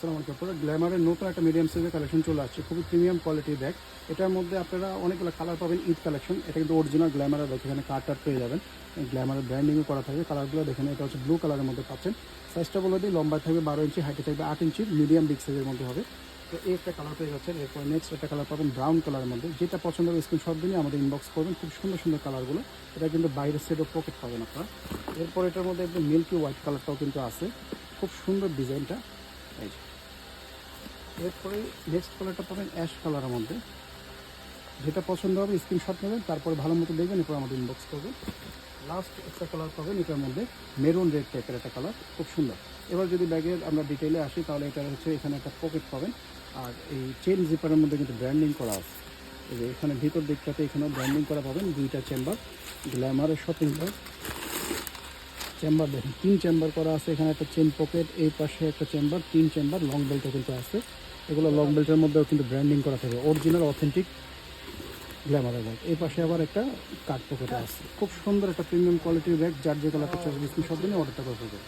আসসালামু আলাইকুম। পুরো গ্ল্যামারের নতুন একটা মিডিয়াম সাইজের কালেকশন চলে আসছে, খুবই প্রিমিয়াম কোয়ালিটির ব্যাগ। এটার মধ্যে আপনারা অনেকগুলো কালার পাবেন। ঈদ কালেকশন, এটা কিন্তু অরিজিনাল গ্ল্যামারের ব্যাগ। এখানে কার্ড পেয়ে যাবেন, গ্ল্যামারের ব্র্যান্ডিংও করা থাকবে। কালারগুলো দেখেন, এটা হচ্ছে ব্লু কালারের মধ্যে পাচ্ছেন। সাইজটা বলে দিই, লম্বা থাকবে 12 ইঞ্চি, হাইটে থাকবে 8 ইঞ্চি, মিডিয়াম বিগ সাইজের মধ্যে হবে। তো এই একটা কালার পেয়ে যাচ্ছেন। এরপর নেক্সট একটা কালার পাবেন ব্রাউন কালারের মধ্যে। যেটা পছন্দ হবে স্ক্রিনশট দিয়ে আমাদের ইনবক্স করবেন। খুব সুন্দর সুন্দর কালারগুলো। এটা কিন্তু বাইরের সাইডও পকেট পাবেন আপনারা। এরপর এটার মধ্যে একদম মিল্কি হোয়াইট কালারটাও কিন্তু আছে, খুব সুন্দর ডিজাইনটা। এই যে এরপরে নেক্সট কালারটা পাবেন অ্যাশ কালারের মধ্যে। যেটা পছন্দ হবে স্ক্রিনশট নেবেন, তারপরে ভালো মতো দেখবেন, এরপর আমাদের ইনবক্স করবেন। লাস্ট একটা কালার পাবেন এটার মধ্যে, মেরুন রেড টাইপের একটা কালার, খুব সুন্দর। এবার যদি ব্যাগের আমরা ডিটেইলে আসি, তাহলে এটা হচ্ছে এখানে একটা পকেট পাবেন। আর এই চেন জিপারের মধ্যে কিন্তু ব্র্যান্ডিং করা আছে। এই যে এখানে ভিতর দিকটাতে এখানেও ব্র্যান্ডিং করা পাবেন। দুইটা চেম্বার, গ্ল্যামারের শপিং ব্যাগ চেম্বার দেখুন, 3 চেম্বার করা আছে। এখানে একটা চেন পকেট, এই পাশে একটা চেম্বার, 3 চেম্বার। লং বেল্টও কিন্তু আছে। এগুলো লং বেল্টের মধ্যেও কিন্তু ব্র্যান্ডিং করা থাকে, অরিজিনাল অথেন্টিক গ্ল্যামারের ব্যাগ। এই পাশে আবার একটা কাঠ পকেটে আছে। খুব সুন্দর একটা প্রিমিয়াম কোয়ালিটির ব্যাগ। যার যে কালারটা চাইবে স্ক্রিনশট দিনে অর্ডারটা করে দেবে।